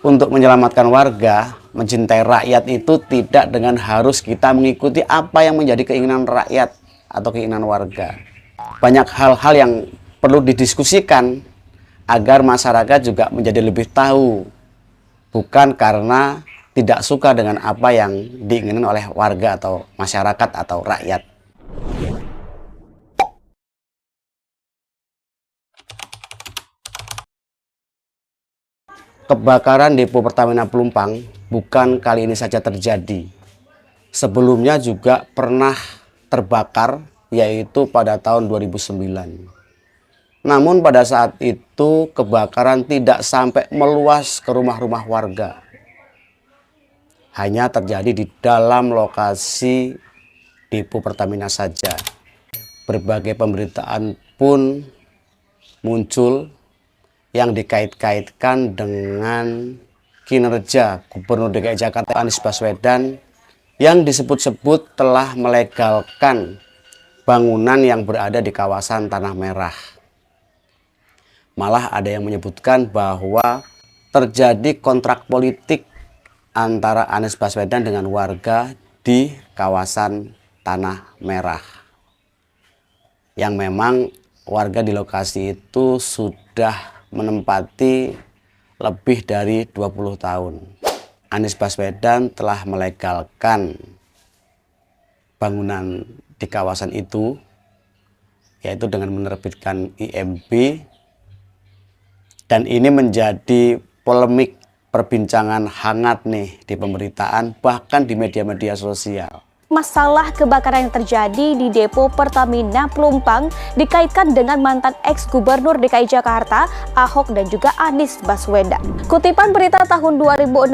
untuk menyelamatkan warga, mencintai rakyat itu tidak dengan harus kita mengikuti apa yang menjadi keinginan rakyat atau keinginan warga. Banyak hal-hal yang perlu didiskusikan agar masyarakat juga menjadi lebih tahu, bukan karena tidak suka dengan apa yang diinginkan oleh warga atau masyarakat atau rakyat. Kebakaran depo Pertamina Pelumpang bukan kali ini saja terjadi. Sebelumnya juga pernah terbakar, yaitu pada tahun 2009. Namun pada saat itu kebakaran tidak sampai meluas ke rumah-rumah warga. Hanya terjadi di dalam lokasi depo Pertamina saja. Berbagai pemberitaan pun muncul yang dikait-kaitkan dengan kinerja Gubernur DKI Jakarta Anies Baswedan yang disebut-sebut telah melegalkan bangunan yang berada di kawasan Tanah Merah. Malah ada yang menyebutkan bahwa terjadi kontrak politik antara Anies Baswedan dengan warga di kawasan Tanah Merah. Yang memang warga di lokasi itu sudah menempati lebih dari 20 tahun. Anies Baswedan telah melegalkan bangunan di kawasan itu, yaitu dengan menerbitkan IMB, dan ini menjadi polemik perbincangan hangat nih di pemberitaan, bahkan di media-media sosial. Masalah kebakaran yang terjadi di depo Pertamina Pelumpang dikaitkan dengan mantan ex-gubernur DKI Jakarta, Ahok dan juga Anies Baswedan. Kutipan berita tahun 2016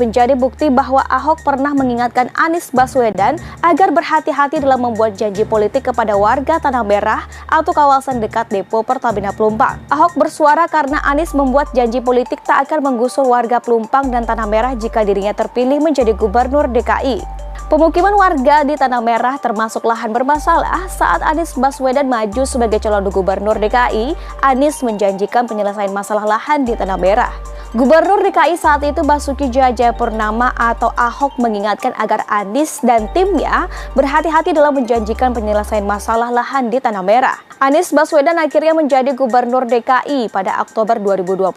menjadi bukti bahwa Ahok pernah mengingatkan Anies Baswedan agar berhati-hati dalam membuat janji politik kepada warga Tanah Merah atau kawasan dekat depo Pertamina Pelumpang. Ahok bersuara karena Anies membuat janji politik tak akan menggusur warga Pelumpang dan Tanah Merah jika dirinya terpilih menjadi gubernur DKI. Pemukiman warga di Tanah Merah termasuk lahan bermasalah. Saat Anies Baswedan maju sebagai calon gubernur DKI, Anies menjanjikan penyelesaian masalah lahan di Tanah Merah. Gubernur DKI saat itu Basuki Cahayapurnama atau Ahok mengingatkan agar Anies dan timnya berhati-hati dalam menjanjikan penyelesaian masalah lahan di Tanah Merah. Anies Baswedan akhirnya menjadi gubernur DKI pada Oktober 2021.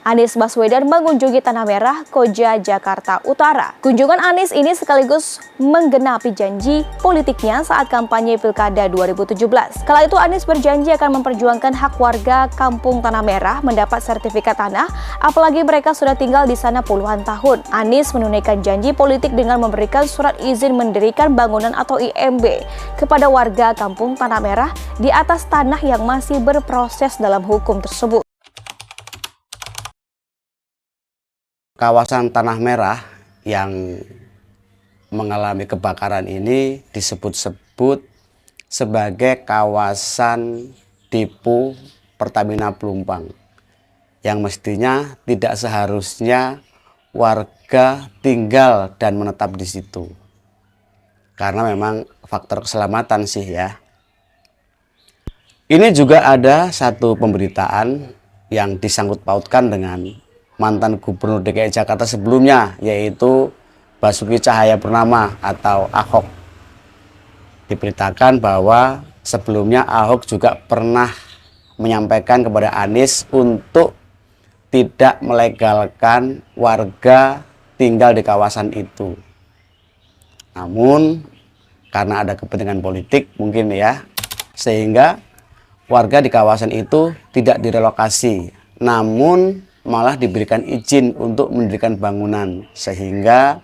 Anies Baswedan mengunjungi Tanah Merah, Koja, Jakarta Utara. Kunjungan Anies ini sekaligus menggenapi janji politiknya saat kampanye Pilkada 2017. Kala itu Anies berjanji akan memperjuangkan hak warga Kampung Tanah Merah mendapat sertifikat tanah, apalagi mereka sudah tinggal di sana puluhan tahun. Anies menunaikan janji politik dengan memberikan surat izin mendirikan bangunan atau IMB kepada warga Kampung Tanah Merah di atas tanah yang masih berproses dalam hukum tersebut. Kawasan Tanah Merah yang mengalami kebakaran ini disebut-sebut sebagai kawasan depo Pertamina Pelumpang, yang mestinya tidak seharusnya warga tinggal dan menetap di situ, karena memang faktor keselamatan sih ya. Ini juga ada satu pemberitaan yang disangkut pautkan dengan mantan gubernur DKI Jakarta sebelumnya, yaitu Basuki Cahayapurnama atau Ahok. Diberitakan bahwa sebelumnya Ahok juga pernah menyampaikan kepada Anies untuk tidak melegalkan warga tinggal di kawasan itu. Namun karena ada kepentingan politik mungkin ya, sehingga warga di kawasan itu tidak direlokasi, namun malah diberikan izin untuk mendirikan bangunan sehingga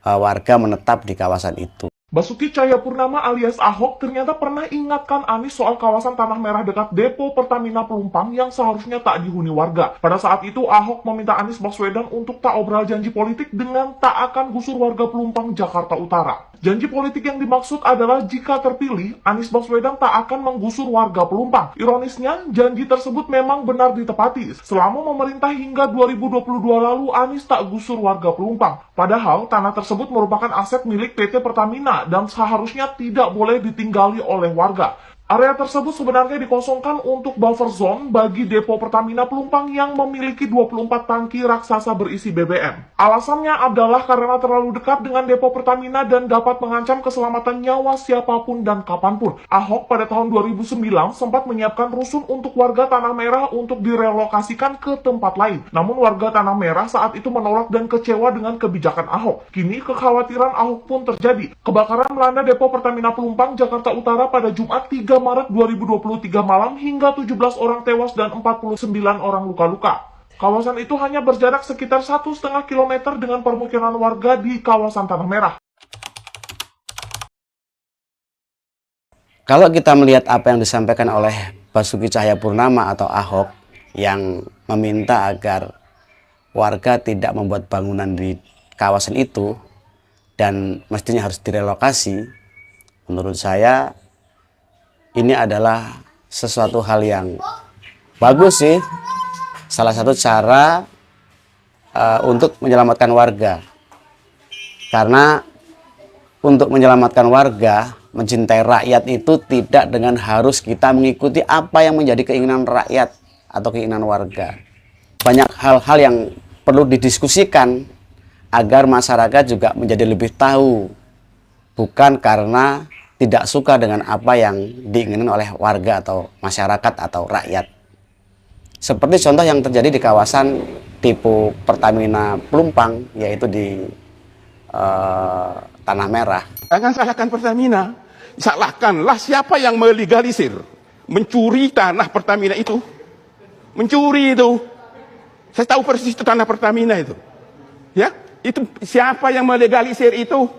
warga menetap di kawasan itu. Basuki Cahayapurnama alias Ahok ternyata pernah ingatkan Anies soal kawasan Tanah Merah dekat depo Pertamina Pelumpang yang seharusnya tak dihuni warga. Pada saat itu Ahok meminta Anies Baswedan untuk tak obral janji politik dengan tak akan gusur warga Pelumpang, Jakarta Utara. Janji politik yang dimaksud adalah jika terpilih, Anies Baswedan tak akan menggusur warga Pelumpang. Ironisnya, janji tersebut memang benar ditepati. Selama memerintah hingga 2022 lalu, Anies tak gusur warga Pelumpang. Padahal, tanah tersebut merupakan aset milik PT Pertamina dan seharusnya tidak boleh ditinggali oleh warga. Area tersebut sebenarnya dikosongkan untuk buffer zone bagi depo Pertamina Pelumpang yang memiliki 24 tangki raksasa berisi BBM. Alasannya adalah karena terlalu dekat dengan depo Pertamina dan dapat mengancam keselamatan nyawa siapapun dan kapanpun. Ahok pada tahun 2009 sempat menyiapkan rusun untuk warga Tanah Merah untuk direlokasikan ke tempat lain. Namun warga Tanah Merah saat itu menolak dan kecewa dengan kebijakan Ahok. Kini kekhawatiran Ahok pun terjadi. Kebakaran melanda depo Pertamina Pelumpang, Jakarta Utara pada Jumat 3 Maret 2023 malam hingga 17 orang tewas dan 49 orang luka-luka. Kawasan itu hanya berjarak sekitar 1,5 km dengan permukiman warga di kawasan Tanah Merah. Kalau kita melihat apa yang disampaikan oleh Basuki Cahayapurnama atau Ahok yang meminta agar warga tidak membuat bangunan di kawasan itu dan mestinya harus direlokasi, menurut saya ini adalah sesuatu hal yang bagus sih. Salah satu cara untuk menyelamatkan warga. Karena untuk menyelamatkan warga, mencintai rakyat itu tidak dengan harus kita mengikuti apa yang menjadi keinginan rakyat atau keinginan warga. Banyak hal-hal yang perlu didiskusikan agar masyarakat juga menjadi lebih tahu. Bukan karena tidak suka dengan apa yang diinginkan oleh warga atau masyarakat atau rakyat. Seperti contoh yang terjadi di kawasan depo Pertamina Pelumpang, yaitu di Tanah Merah. Jangan salahkan Pertamina, salahkanlah siapa yang melegalisir, mencuri tanah Pertamina itu. Mencuri itu. Saya tahu persis itu tanah Pertamina itu. Ya, itu siapa yang melegalisir itu?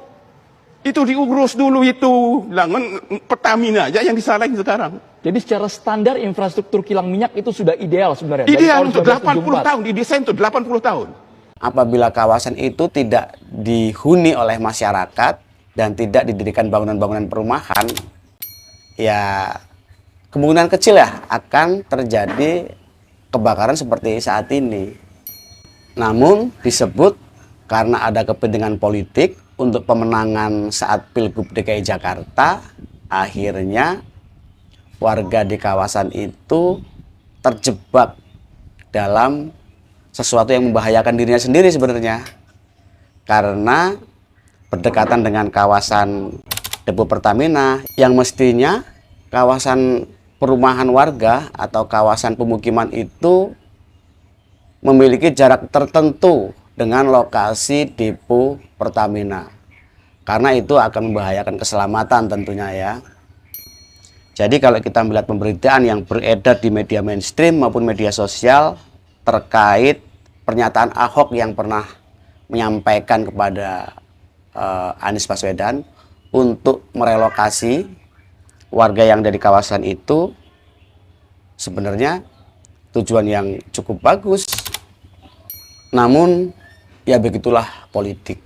Itu diurus dulu itu, Pertamina aja yang disalahin sekarang. Jadi secara standar infrastruktur kilang minyak itu sudah ideal sebenarnya. Ideal untuk 80 tahun, didesain untuk 80 tahun. Apabila kawasan itu tidak dihuni oleh masyarakat dan tidak didirikan bangunan-bangunan perumahan, ya kemungkinan kecil ya akan terjadi kebakaran seperti saat ini. Namun disebut karena ada kepentingan politik untuk pemenangan saat Pilgub DKI Jakarta, akhirnya warga di kawasan itu terjebak dalam sesuatu yang membahayakan dirinya sendiri sebenarnya. Karena berdekatan dengan kawasan depo Pertamina yang mestinya kawasan perumahan warga atau kawasan pemukiman itu memiliki jarak tertentu dengan lokasi depo Pertamina, karena itu akan membahayakan keselamatan tentunya ya. Jadi kalau kita melihat pemberitaan yang beredar di media mainstream maupun media sosial terkait pernyataan Ahok yang pernah menyampaikan kepada Anies Baswedan untuk merelokasi warga yang dari kawasan itu, sebenarnya tujuan yang cukup bagus. Namun ya begitulah politik.